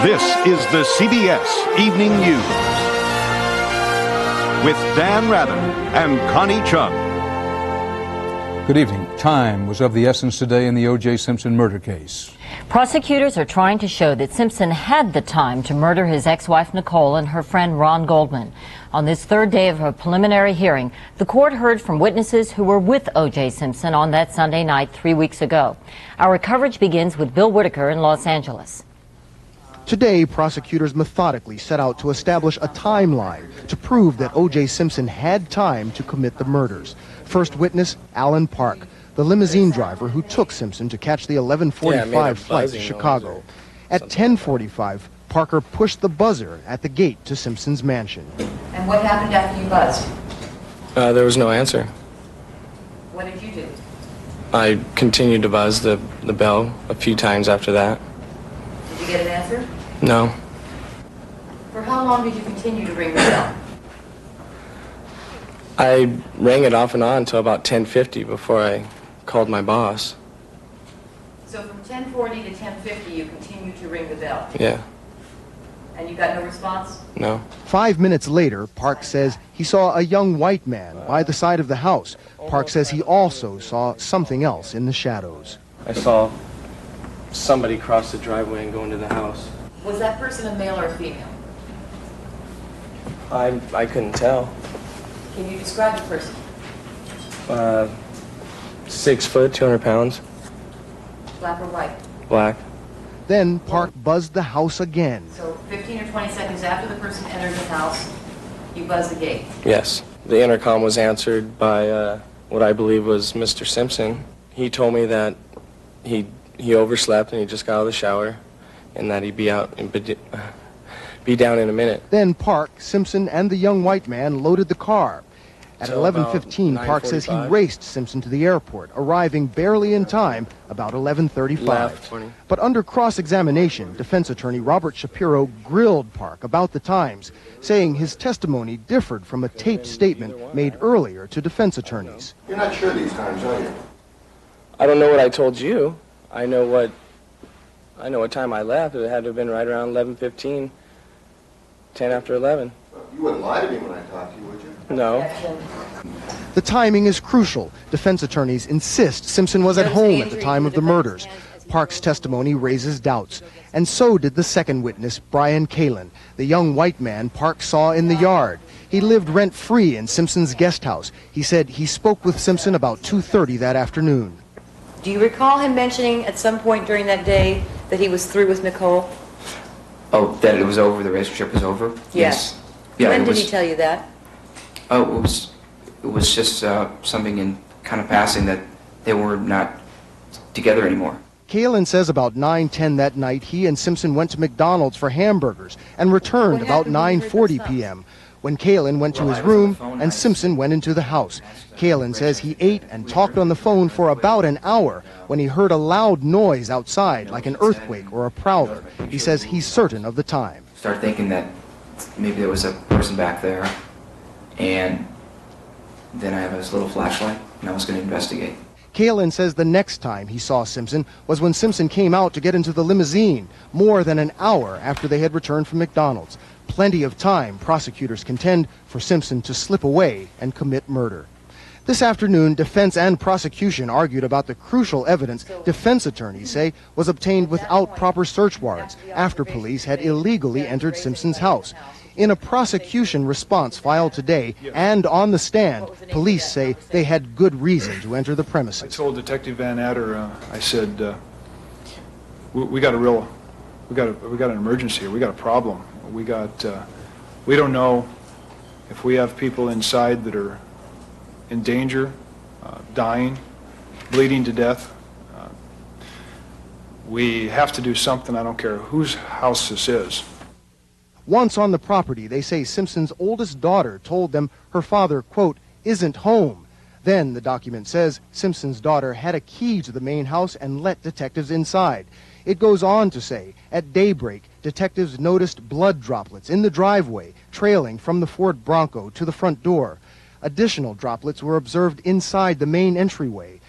This is the CBS Evening News with Dan Rather and Connie Chung. Good evening. Time was of the essence today in the O.J. Simpson murder case. Prosecutors are trying to show that Simpson had the time to murder his ex-wife Nicole and her friend Ron Goldman. On this third day of a preliminary hearing, the court heard from witnesses who were with O.J. Simpson on that Sunday night 3 weeks ago. Our coverage begins with Bill Whitaker in Los Angeles. Today, prosecutors methodically set out to establish a timeline to prove that O.J. Simpson had time to commit the murders. First witness, Alan Park, the limousine driver who took Simpson to catch the 11:45 flight to Chicago. At 10:45, Parker pushed the buzzer at the gate to Simpson's mansion. And what happened after you buzzed? There was no answer. What did you do? I continued to buzz the bell a few times after that. Did you get an answer? No. For how long did you continue to ring the bell? I rang it off and on until about 10:50 before I called my boss. So from 10:40 to 10:50 you continued to ring the bell? Yeah. And you got no response? No. 5 minutes later, Park says he saw a young white man by the side of the house. Park says he also saw something else in the shadows. I saw somebody cross the driveway and go into the house. Was that person a male or a female? I couldn't tell. Can you describe the person? 6 foot, 200 pounds, Black or white? black. Then Park buzzed the house again. So 15 or 20 seconds after the person entered the house, you buzzed the gate? Yes. The intercom was answered by what I believe was Mr. Simpson. He told me that he overslept and he just got out of the shower and that he'd be out and be down in a minute. Then Park, Simpson, and the young white man loaded the car. At So 11:15, about Park says he 9:45. raced Simpson to the airport, arriving barely in time, about 11:35. Left. But under cross-examination, defense attorney Robert Shapiro grilled Park about the times, saying his testimony differed from a taped statement made earlier to defense attorneys. You're not sure these times, are you? I don't know what I told you. I know what time I left. It had to have been right around 11:15, 10 after 11. You wouldn't lie to me when I talked to you, would you? No. The timing is crucial. Defense attorneys insist Simpson was at home at the time of the murders. Park's testimony raises doubts, and so did the second witness, Brian Kalin, the young white man Park saw in the yard. He lived rent-free in Simpson's guest house. He said he spoke with Simpson about 2:30 that afternoon. Do you recall him mentioning at some point during that day that he was through with Nicole? Oh, that it was over, the relationship was over? Yes. Yeah, When it did was, he tell you that? Oh, it was just something in kind of passing that they were not together anymore. Kalin says about 9:10 that night, he and Simpson went to McDonald's for hamburgers and returned about 9:40 p.m. when Kalin went to his room and Simpson went into the house. Kalin says he ate and talked on the phone for about an hour when he heard a loud noise outside, like an earthquake or a prowler. He says he's certain of the time. Started thinking that maybe there was a person back there, and then I have this little flashlight, and I was going to investigate. Kalin says the next time he saw Simpson was when Simpson came out to get into the limousine, more than an hour after they had returned from McDonald's. Plenty of time, prosecutors contend, for Simpson to slip away and commit murder. This afternoon, defense and prosecution argued about the crucial evidence defense attorneys say was obtained without proper search warrants after police had illegally entered Simpson's house. In a prosecution response filed today and on the stand, police say they had good reason to enter the premises. I told Detective Van Adder, I said, we got an emergency here. We got a problem. We don't know if we have people inside that are in danger, dying, bleeding to death. We have to do something. I don't care whose house this is. Once on the property, they say Simpson's oldest daughter told them her father, quote, isn't home. Then, the document says, Simpson's daughter had a key to the main house and let detectives inside. It goes on to say, at daybreak, detectives noticed blood droplets in the driveway, trailing from the Ford Bronco to the front door. Additional droplets were observed inside the main entryway.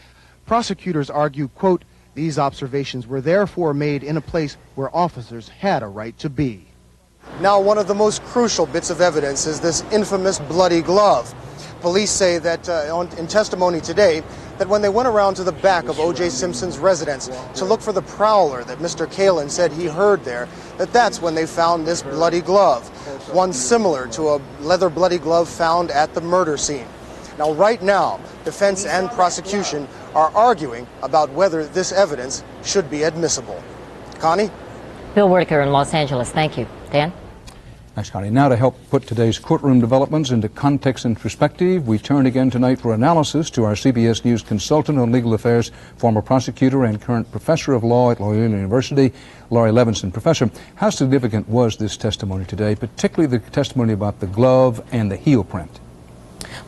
Prosecutors argue, quote, These observations were therefore made in a place where officers had a right to be. Now, one of the most crucial bits of evidence is this infamous bloody glove. Police say that in testimony today that when they went around to the back of O.J. Simpson's residence to look for the prowler that Mr. Kalin said he heard there, that's when they found this bloody glove, one similar to a leather bloody glove found at the murder scene. Now, right now, defense and prosecution are arguing about whether this evidence should be admissible. Connie? Bill Whitaker in Los Angeles. Thank you. Dan? Thanks, Connie. Now, to help put today's courtroom developments into context and perspective, we turn again tonight for analysis to our CBS News consultant on legal affairs, former prosecutor and current professor of law at Loyola University, Laurie Levinson. Professor, how significant was this testimony today, particularly the testimony about the glove and the heel print?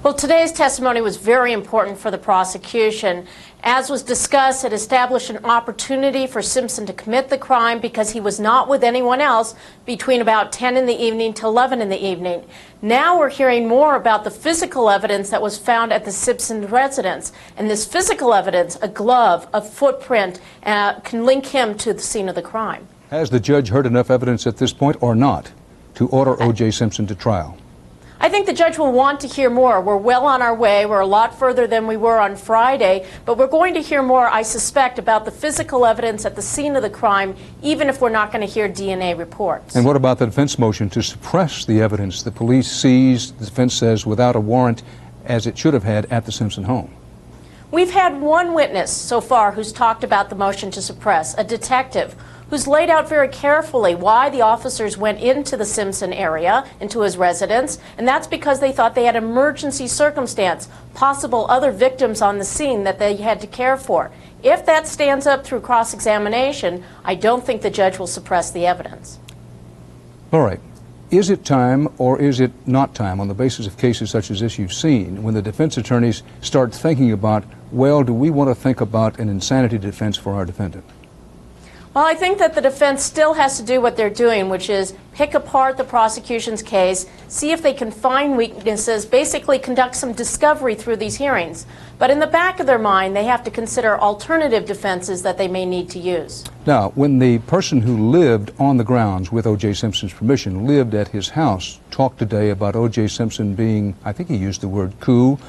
Well, today's testimony was very important for the prosecution. As was discussed, it established an opportunity for Simpson to commit the crime because he was not with anyone else between about 10 in the evening to 11 in the evening. Now we're hearing more about the physical evidence that was found at the Simpson residence. And this physical evidence, a glove, a footprint, can link him to the scene of the crime. Has the judge heard enough evidence at this point or not to order O.J. Simpson to trial? I think the judge will want to hear more. We're well on our way. We're a lot further than we were on Friday, but we're going to hear more, I suspect, about the physical evidence at the scene of the crime, even if we're not going to hear DNA reports. And what about the defense motion to suppress the evidence the police seized, the defense says, without a warrant, as it should have had at the Simpson home? We've had one witness so far who's talked about the motion to suppress, a detective, who's laid out very carefully why the officers went into the Simpson area, into his residence, and that's because they thought they had emergency circumstance, possible other victims on the scene that they had to care for. If that stands up through cross-examination, I don't think the judge will suppress the evidence. All right. Is it time or is it not time, on the basis of cases such as this you've seen, when the defense attorneys start thinking about, well, do we want to think about an insanity defense for our defendant? Well, I think that the defense still has to do what they're doing, which is pick apart the prosecution's case, see if they can find weaknesses, basically conduct some discovery through these hearings. But in the back of their mind, they have to consider alternative defenses that they may need to use. Now, when the person who lived on the grounds with O.J. Simpson's permission, lived at his house, talked today about O.J. Simpson being, I think he used the word cool,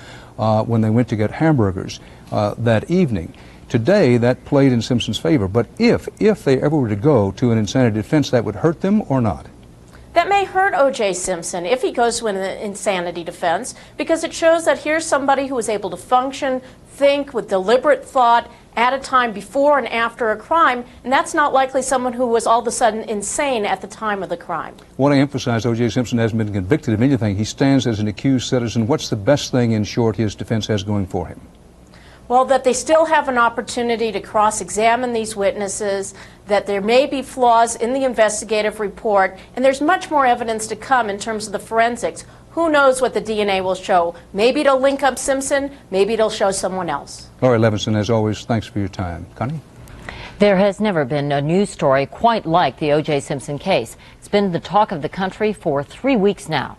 when they went to get hamburgers that evening. Today, that played in Simpson's favor. But if they ever were to go to an insanity defense, that would hurt them or not? That may hurt O.J. Simpson if he goes to an insanity defense, because it shows that here's somebody who was able to function, think with deliberate thought at a time before and after a crime, and that's not likely someone who was all of a sudden insane at the time of the crime. I want to emphasize O.J. Simpson hasn't been convicted of anything. He stands as an accused citizen. What's the best thing, in short, his defense has going for him? Well, that they still have an opportunity to cross-examine these witnesses, that there may be flaws in the investigative report, and there's much more evidence to come in terms of the forensics. Who knows what the DNA will show? Maybe it'll link up Simpson, maybe it'll show someone else. Laurie Levinson, as always, thanks for your time. Connie? There has never been a news story quite like the O.J. Simpson case. It's been the talk of the country for 3 weeks now.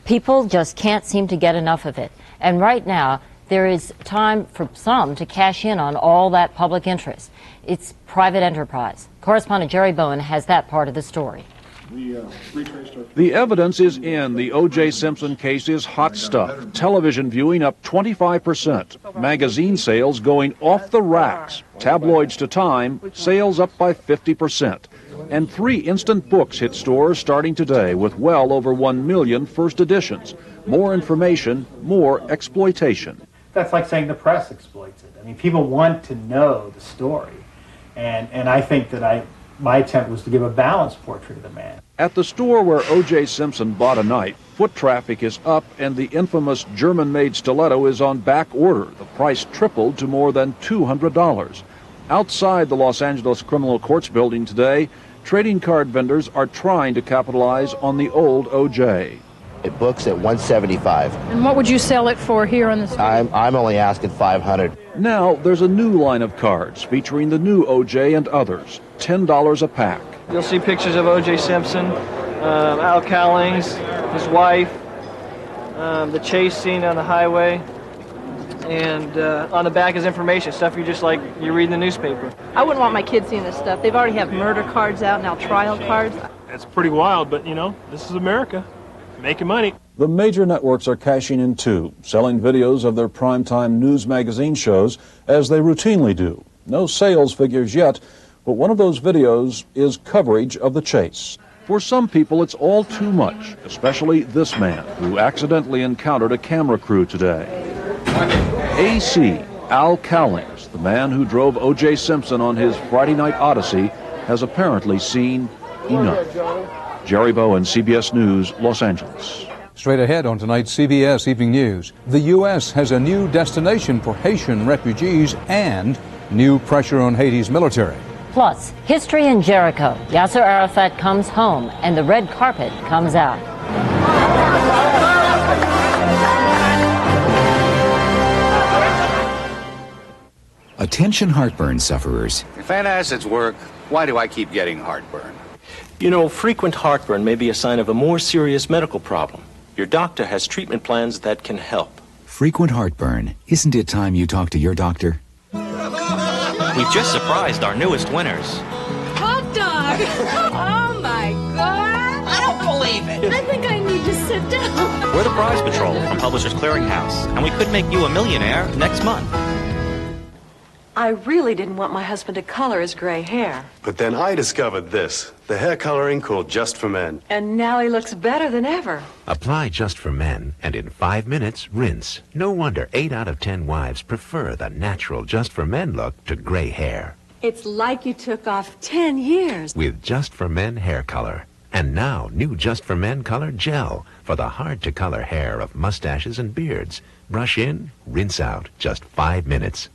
People just can't seem to get enough of it. And right now, there is time for some to cash in on all that public interest. It's private enterprise. Correspondent Jerry Bowen has that part of the story. The evidence is in. The O.J. Simpson case is hot stuff. Television viewing up 25%. Magazine sales going off the racks. Tabloids to Time, sales up by 50%. And 3 instant books hit stores starting today with well over 1 million first editions. More information, more exploitation. That's like saying the press exploits it. I mean, people want to know the story. And I think that my attempt was to give a balanced portrait of the man. At the store where O.J. Simpson bought a knife, foot traffic is up and the infamous German-made stiletto is on back order. The price tripled to more than $200. Outside the Los Angeles Criminal Courts building today, trading card vendors are trying to capitalize on the old O.J. It books at $175. And what would you sell it for here on the street? I'm only asking $500. Now there's a new line of cards featuring the new O.J. and others, $10 a pack. You'll see pictures of O.J. Simpson, Al Cowlings, his wife, the chase scene on the highway. and on the back is information, stuff you read in the newspaper. I wouldn't want my kids seeing this stuff. They've already have murder cards out, now trial cards. That's pretty wild, but this is America, making money. The major networks are cashing in too, selling videos of their primetime news magazine shows as they routinely do. No sales figures yet, but one of those videos is coverage of the chase. For some people, it's all too much, especially this man who accidentally encountered a camera crew today. AC Al Cowlings, the man who drove O.J. Simpson on his Friday night odyssey, has apparently seen enough. Jerry Bowen, CBS News, Los Angeles. Straight ahead on tonight's CBS Evening News, the U.S. has a new destination for Haitian refugees and new pressure on Haiti's military. Plus, history in Jericho. Yasser Arafat comes home and the red carpet comes out. Attention heartburn sufferers. If antacids work, why do I keep getting heartburn? Frequent heartburn may be a sign of a more serious medical problem. Your doctor has treatment plans that can help. Frequent heartburn. Isn't it time you talk to your doctor? We've just surprised our newest winners. Hot dog! Oh my God! I don't believe it! I think I need to sit down. We're the Prize Patrol from Publishers Clearinghouse, and we could make you a millionaire next month. I really didn't want my husband to color his gray hair. But then I discovered this, the hair coloring called Just for Men. And now he looks better than ever. Apply Just for Men, and in 5 minutes, rinse. No wonder 8 out of 10 wives prefer the natural Just for Men look to gray hair. It's like you took off 10 years. With Just for Men hair color. And now, new Just for Men color gel for the hard-to-color hair of mustaches and beards. Brush in, rinse out, just 5 minutes.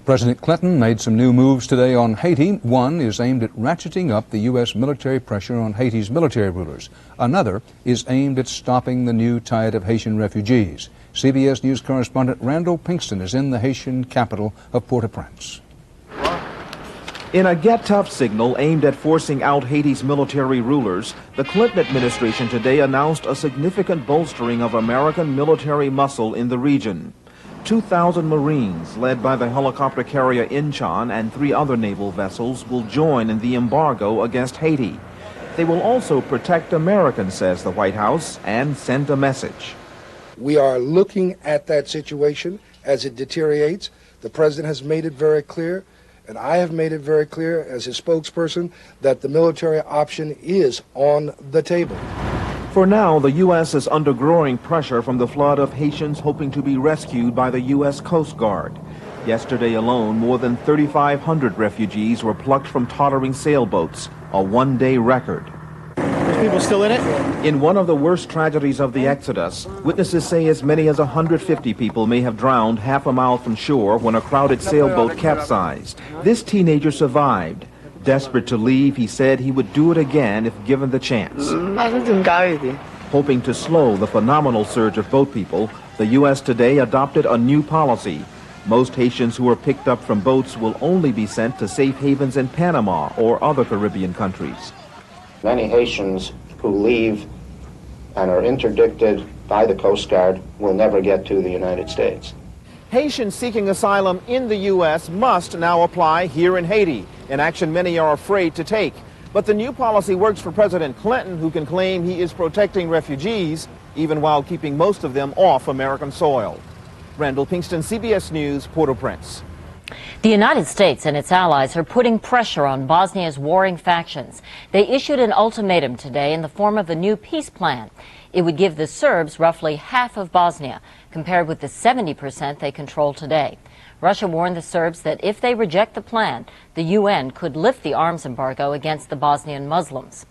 President Clinton made some new moves today on Haiti. One is aimed at ratcheting up the U.S. military pressure on Haiti's military rulers. Another is aimed at stopping the new tide of Haitian refugees. CBS News correspondent Randall Pinkston is in the Haitian capital of Port-au-Prince. In a Get Tough signal aimed at forcing out Haiti's military rulers, the Clinton administration today announced a significant bolstering of American military muscle in the region. 2,000 Marines, led by the helicopter carrier Incheon and 3 other naval vessels, will join in the embargo against Haiti. They will also protect Americans, says the White House, and send a message. We are looking at that situation as it deteriorates. The president has made it very clear, and I have made it very clear as his spokesperson, that the military option is on the table. For now, the U.S. is under growing pressure from the flood of Haitians hoping to be rescued by the U.S. Coast Guard. Yesterday alone, more than 3,500 refugees were plucked from tottering sailboats, a one-day record. There's people still in it? In one of the worst tragedies of the Exodus, witnesses say as many as 150 people may have drowned half a mile from shore when a crowded sailboat capsized. This teenager survived. Desperate to leave, he said he would do it again if given the chance. Hoping to slow the phenomenal surge of boat people, the U.S. today adopted a new policy. Most Haitians who are picked up from boats will only be sent to safe havens in Panama or other Caribbean countries. Many Haitians who leave and are interdicted by the Coast Guard will never get to the United States. Haitians seeking asylum in the U.S. must now apply here in Haiti, an action many are afraid to take. But the new policy works for President Clinton, who can claim he is protecting refugees, even while keeping most of them off American soil. Randall Pinkston, CBS News, Port-au-Prince. The United States and its allies are putting pressure on Bosnia's warring factions. They issued an ultimatum today in the form of a new peace plan. It would give the Serbs roughly half of Bosnia, compared with the 70% they control today. Russia warned the Serbs that if they reject the plan, the UN could lift the arms embargo against the Bosnian Muslims.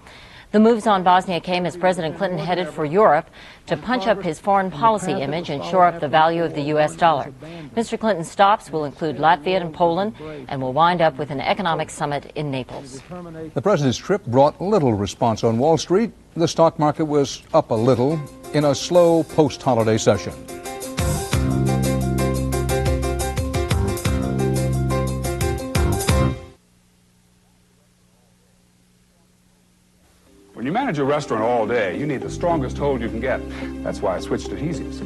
The moves on Bosnia came as President Clinton headed for Europe to punch up his foreign policy image and shore up the value of the U.S. dollar. Mr. Clinton's stops will include Latvia and Poland and will wind up with an economic summit in Naples. The president's trip brought little response on Wall Street. The stock market was up a little in a slow post-holiday session. When you manage a restaurant all day, you need the strongest hold you can get. That's why I switched adhesives.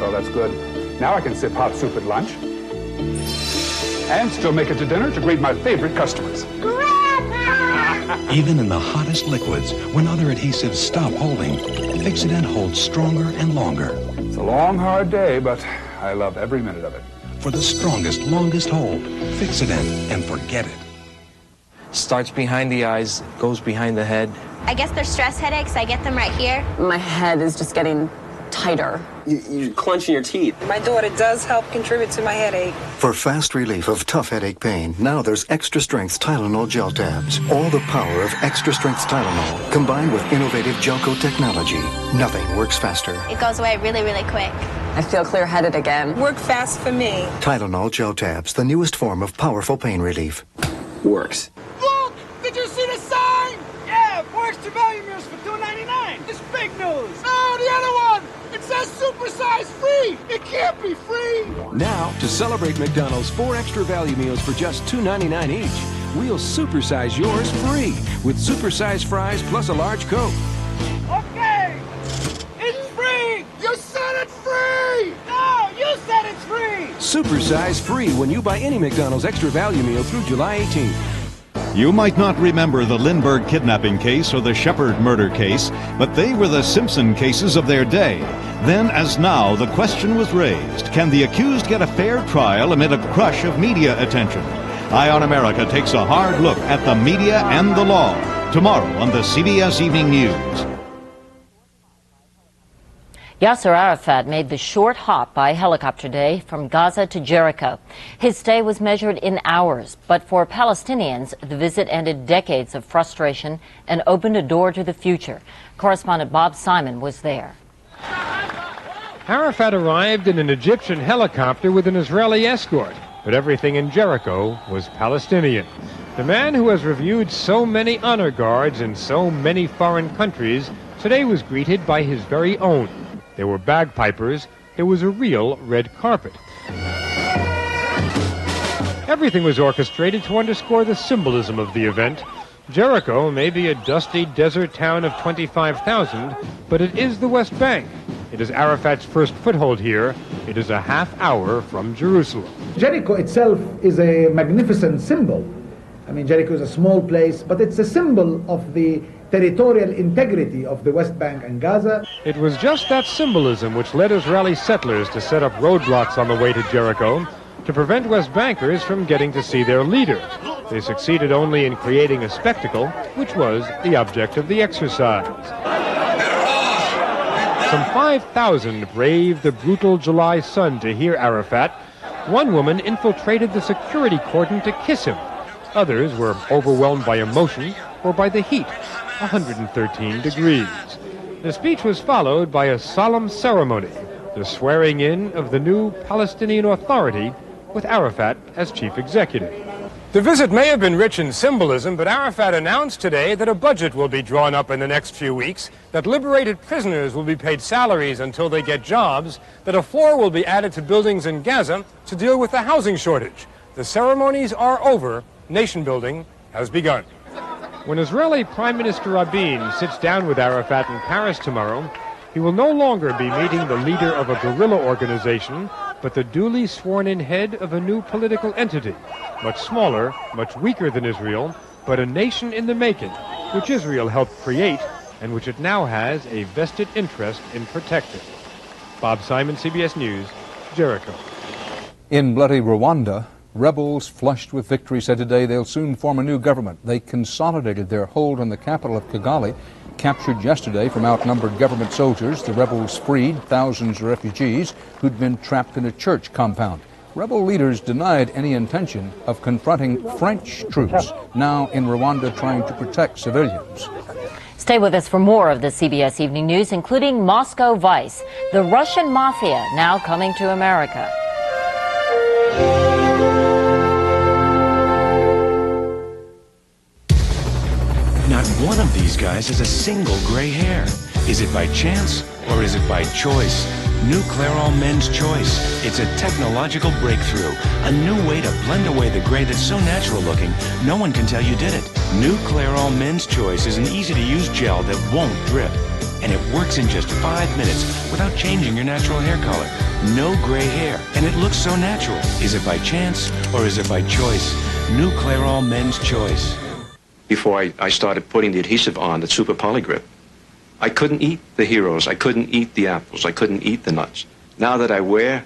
Well, that's good. Now I can sip hot soup at lunch. And still make it to dinner to greet my favorite customers. Even in the hottest liquids, when other adhesives stop holding, Fix-It-Dent holds stronger and longer. It's a long, hard day, but I love every minute of it. For the strongest, longest hold, Fix-It-Dent and forget it. Starts behind the eyes, goes behind the head. I guess they're stress headaches. I get them right here. My head is just getting tighter. You're clenching your teeth. My daughter does help contribute to my headache. For fast relief of tough headache pain, now there's extra strength Tylenol gel tabs. All the power of extra strength Tylenol combined with innovative gel coat technology. Nothing works faster. It goes away really, really quick. I feel clear-headed again. Work fast for me. Tylenol gel tabs, the newest form of powerful pain relief. Works. Look! Did you see the sign? Yeah, 4 extra value meals for $2.99. It's fake news. Oh, the other one! It says supersize free! It can't be free! Now, to celebrate McDonald's 4 extra value meals for just $2.99 each, we'll supersize yours free with supersized fries plus a large Coke. Okay! It's free! You said it's free! No, you said it's free! Supersize free when you buy any McDonald's extra value meal through July 18th. You might not remember the Lindbergh kidnapping case or the Shepard murder case, but they were the Simpson cases of their day. Then, as now, the question was raised, can the accused get a fair trial amid a crush of media attention? Eye on America takes a hard look at the media and the law. Tomorrow on the CBS Evening News. Yasser Arafat made the short hop by helicopter today from Gaza to Jericho. His stay was measured in hours, but for Palestinians, the visit ended decades of frustration and opened a door to the future. Correspondent Bob Simon was there. Arafat arrived in an Egyptian helicopter with an Israeli escort, but everything in Jericho was Palestinian. The man who has reviewed so many honor guards in so many foreign countries today was greeted by his very own. There were bagpipers. There was a real red carpet. Everything was orchestrated to underscore the symbolism of the event. Jericho may be a dusty desert town of 25,000, but it is the West Bank. It is Arafat's first foothold here. It is a half hour from Jerusalem. Jericho itself is a magnificent symbol. I mean, Jericho is a small place, but it's a symbol of the territorial integrity of the West Bank and Gaza. It was just that symbolism which led Israeli settlers to set up roadblocks on the way to Jericho to prevent West Bankers from getting to see their leader. They succeeded only in creating a spectacle, which was the object of the exercise. Some 5,000 braved the brutal July sun to hear Arafat. One woman infiltrated the security cordon to kiss him. Others were overwhelmed by emotion or by the heat, 113 degrees. The speech was followed by a solemn ceremony, the swearing in of the new Palestinian Authority with Arafat as chief executive. The visit may have been rich in symbolism, but Arafat announced today that a budget will be drawn up in the next few weeks, that liberated prisoners will be paid salaries until they get jobs, that a floor will be added to buildings in Gaza to deal with the housing shortage. The ceremonies are over. Nation building has begun. When Israeli Prime Minister Rabin sits down with Arafat in Paris tomorrow, he will no longer be meeting the leader of a guerrilla organization, but the duly sworn-in head of a new political entity, much smaller, much weaker than Israel, but a nation in the making, which Israel helped create and which it now has a vested interest in protecting. Bob Simon, CBS News, Jericho. In bloody Rwanda, rebels flushed with victory said today they'll soon form a new government. They consolidated their hold on the capital of Kigali, captured yesterday from outnumbered government soldiers. The rebels freed thousands of refugees who'd been trapped in a church compound. Rebel leaders denied any intention of confronting French troops, now in Rwanda trying to protect civilians. Stay with us for more of the CBS Evening News, including Moscow Vice, the Russian mafia now coming to America. Not one of these guys has a single gray hair. Is it by chance or is it by choice? New Clairol Men's Choice. It's a technological breakthrough. A new way to blend away the gray that's so natural looking, no one can tell you did it. New Clairol Men's Choice is an easy-to-use gel that won't drip. and it works in just 5 minutes without changing your natural hair color. No gray hair, and it looks so natural. Is it by chance or is it by choice? New Clairol Men's Choice. Before I started putting the adhesive on, the Super Polygrip, I couldn't eat the heroes, I couldn't eat the apples, I couldn't eat the nuts. Now that I wear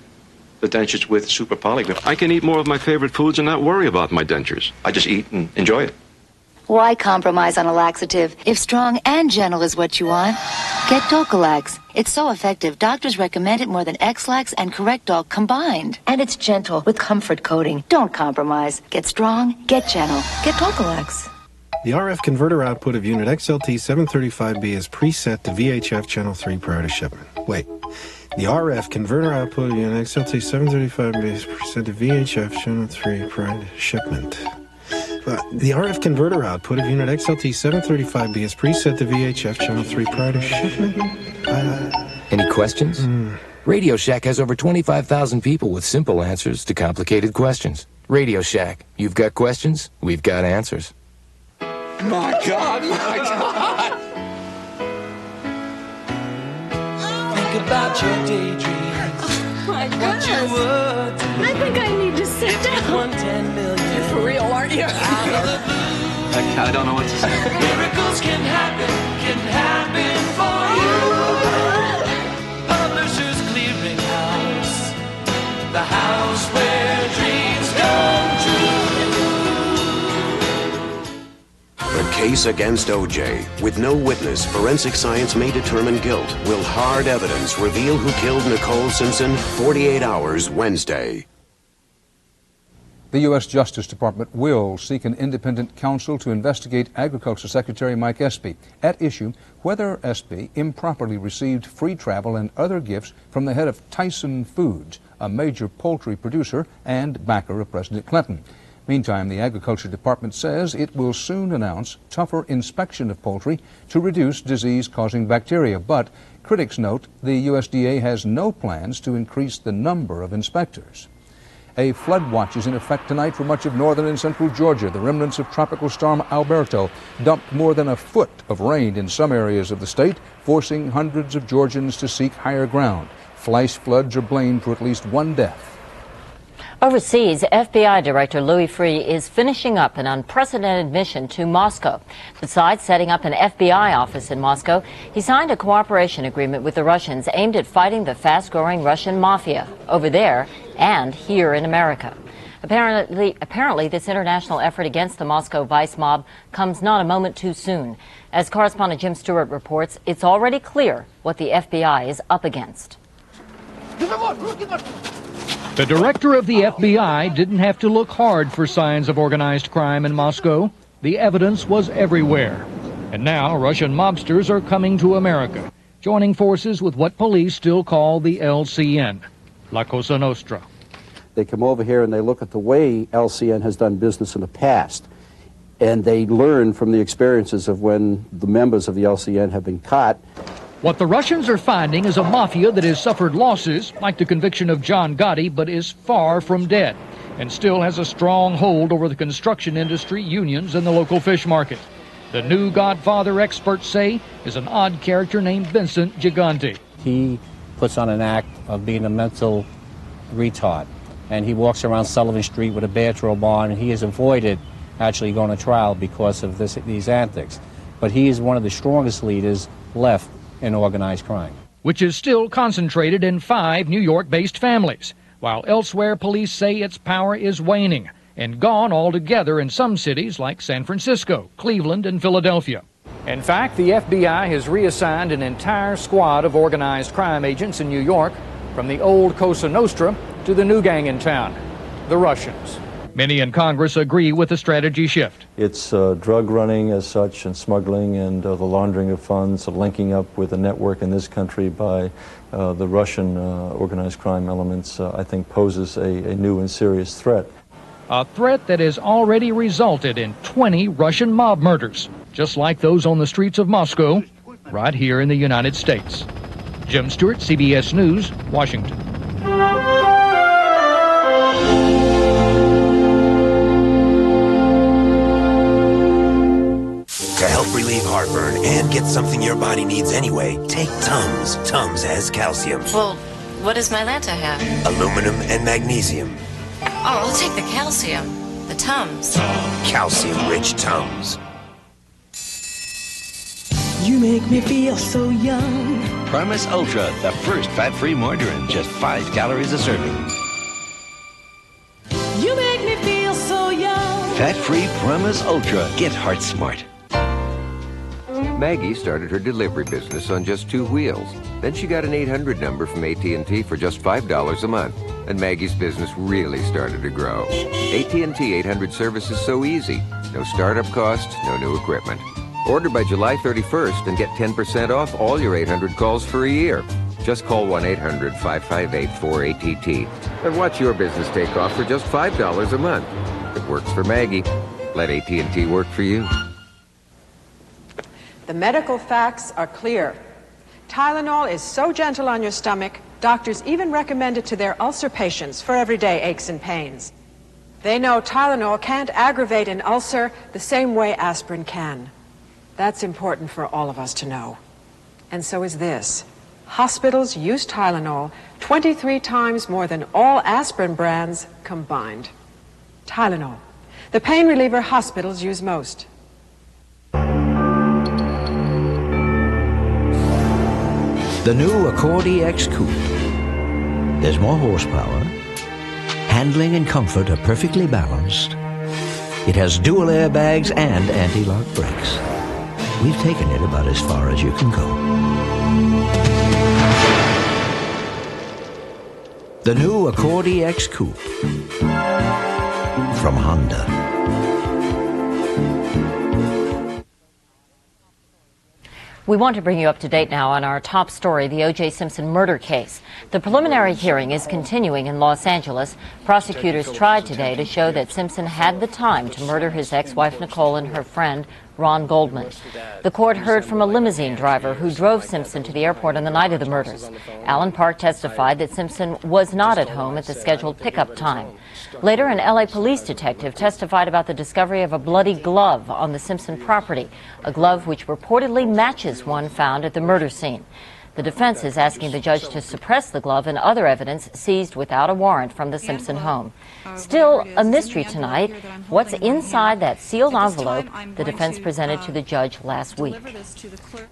the dentures with Super Polygrip, I can eat more of my favorite foods and not worry about my dentures. I just eat and enjoy it. Why compromise on a laxative? If strong and gentle is what you want, get Docalax. It's so effective, doctors recommend it more than X-Lax and Correctol combined. And it's gentle with comfort coating. Don't compromise. Get strong, get gentle. Get Docalax. The RF converter output of unit XLT735B is preset to VHF channel 3 prior to shipment. Wait. The RF converter output of unit XLT735B is preset to VHF channel 3 prior to shipment. The RF converter output of unit XLT735B is preset to VHF channel 3 prior to shipment. Any questions? Radio Shack has over 25,000 people with simple answers to complicated questions. Radio Shack, you've got questions, we've got answers. My God, my God. Think about your daydreams. Oh my What goodness. you would do. I think I need to sit down. 110 million. You're for real, aren't you? I don't know what to say. Miracles can happen for you. Publishers Clearinghouse, the house where dreams come true. The case against O.J. With no witness, forensic science may determine guilt. Will hard evidence reveal who killed Nicole Simpson? 48 hours Wednesday. The U.S. Justice Department will seek an independent counsel to investigate Agriculture Secretary Mike Espy. At issue, whether Espy improperly received free travel and other gifts from the head of Tyson Foods, a major poultry producer and backer of President Clinton. Meantime, the Agriculture Department says it will soon announce tougher inspection of poultry to reduce disease-causing bacteria. But critics note the USDA has no plans to increase the number of inspectors. A flood watch is in effect tonight for much of northern and central Georgia. The remnants of Tropical Storm Alberto dumped more than a foot of rain in some areas of the state, forcing hundreds of Georgians to seek higher ground. Flash floods are blamed for at least one death. Overseas, FBI Director Louis Freeh is finishing up an unprecedented mission to Moscow. Besides setting up an FBI office in Moscow, he signed a cooperation agreement with the Russians aimed at fighting the fast-growing Russian mafia over there and here in America. Apparently, this international effort against the Moscow vice mob comes not a moment too soon. As correspondent Jim Stewart reports, it's already clear what the FBI is up against. The director of the FBI didn't have to look hard for signs of organized crime in Moscow. The evidence was everywhere. And now Russian mobsters are coming to America, joining forces with what police still call the LCN, La Cosa Nostra. They come over here and they look at the way LCN has done business in the past, and they learn from the experiences of when the members of the LCN have been caught. What the Russians are finding is a mafia that has suffered losses, like the conviction of John Gotti, but is far from dead, and still has a strong hold over the construction industry, unions, and the local fish market. The new Godfather, experts say, is an odd character named Vincent Gigante. He puts on an act of being a mental retard, and he walks around Sullivan Street with a bathrobe on, and he has avoided actually going to trial because of these antics. But he is one of the strongest leaders left in organized crime, which is still concentrated in 5 New York-based families, while elsewhere police say its power is waning and gone altogether in some cities like San Francisco, Cleveland, and Philadelphia. In fact, the FBI has reassigned an entire squad of organized crime agents in New York from the old Cosa Nostra to the new gang in town, the Russians. Many in Congress agree with the strategy shift. It's drug running as such, and smuggling, and the laundering of funds, linking up with a network in this country by the Russian organized crime elements, I think poses a new and serious threat. A threat that has already resulted in 20 Russian mob murders, just like those on the streets of Moscow, right here in the United States. Jim Stewart, CBS News, Washington. To help relieve heartburn and get something your body needs anyway, take Tums. Tums has calcium. Well, what does Mylanta have? Aluminum and magnesium. Oh, I'll take the calcium. The Tums. Calcium-rich Tums. You make me feel so young. Primus Ultra, the first fat-free margarine, just 5 calories a serving. You make me feel so young. Fat-free Primus Ultra. Get heart smart. Maggie started her delivery business on just 2 wheels. Then she got an 800 number from AT&T for just $5 a month. And Maggie's business really started to grow. AT&T 800 service is so easy. No startup costs, no new equipment. Order by July 31st and get 10% off all your 800 calls for a year. Just call 1-800-558-4ATT and watch your business take off for just $5 a month. It works for Maggie. Let AT&T work for you. The medical facts are clear. Tylenol is so gentle on your stomach, doctors even recommend it to their ulcer patients for everyday aches and pains. They know Tylenol can't aggravate an ulcer the same way aspirin can. That's important for all of us to know. And so is this. Hospitals use Tylenol 23 times more than all aspirin brands combined. Tylenol, the pain reliever hospitals use most. The new Accord EX Coupe. There's more horsepower. Handling and comfort are perfectly balanced. It has dual airbags and anti-lock brakes. We've taken it about as far as you can go. The new Accord EX Coupe from Honda. We want to bring you up to date now on our top story, the O.J. Simpson murder case. The preliminary hearing is continuing in Los Angeles. Prosecutors tried today to show that Simpson had the time to murder his ex-wife Nicole and her friend Ron Goldman. The court heard from a limousine driver who drove Simpson to the airport on the night of the murders. Alan Park testified that Simpson was not at home at the scheduled pickup time. Later, an L.A. police detective testified about the discovery of a bloody glove on the Simpson property, a glove which reportedly matches one found at the murder scene. The defense is asking the judge to suppress the glove and other evidence seized without a warrant from the Simpson home. Still a mystery tonight. What's inside that sealed envelope the defense presented to the judge last week?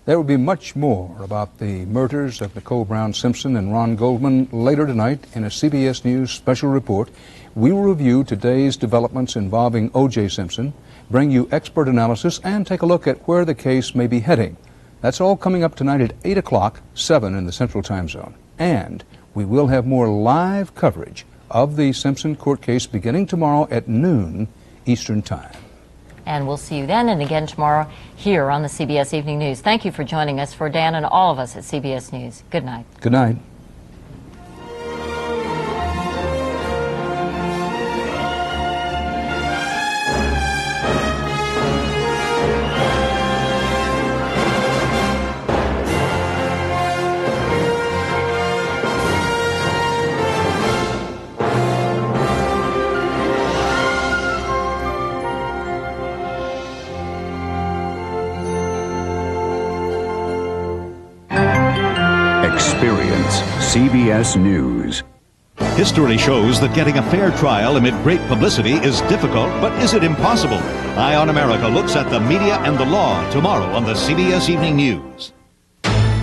There will be much more about the murders of Nicole Brown Simpson and Ron Goldman later tonight in a CBS News special report. We will review today's developments involving O.J. Simpson, bring you expert analysis, and take a look at where the case may be heading. That's all coming up tonight at 8 o'clock, 7 in the Central Time Zone. And we will have more live coverage of the Simpson court case beginning tomorrow at noon Eastern Time. And we'll see you then and again tomorrow here on the CBS Evening News. Thank you for joining us. For Dan and all of us at CBS News, good night. Good night. Experience CBS News. History shows that getting a fair trial amid great publicity is difficult, but is it impossible? Eye on America looks at the media and the law tomorrow on the CBS Evening News.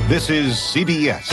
This is CBS.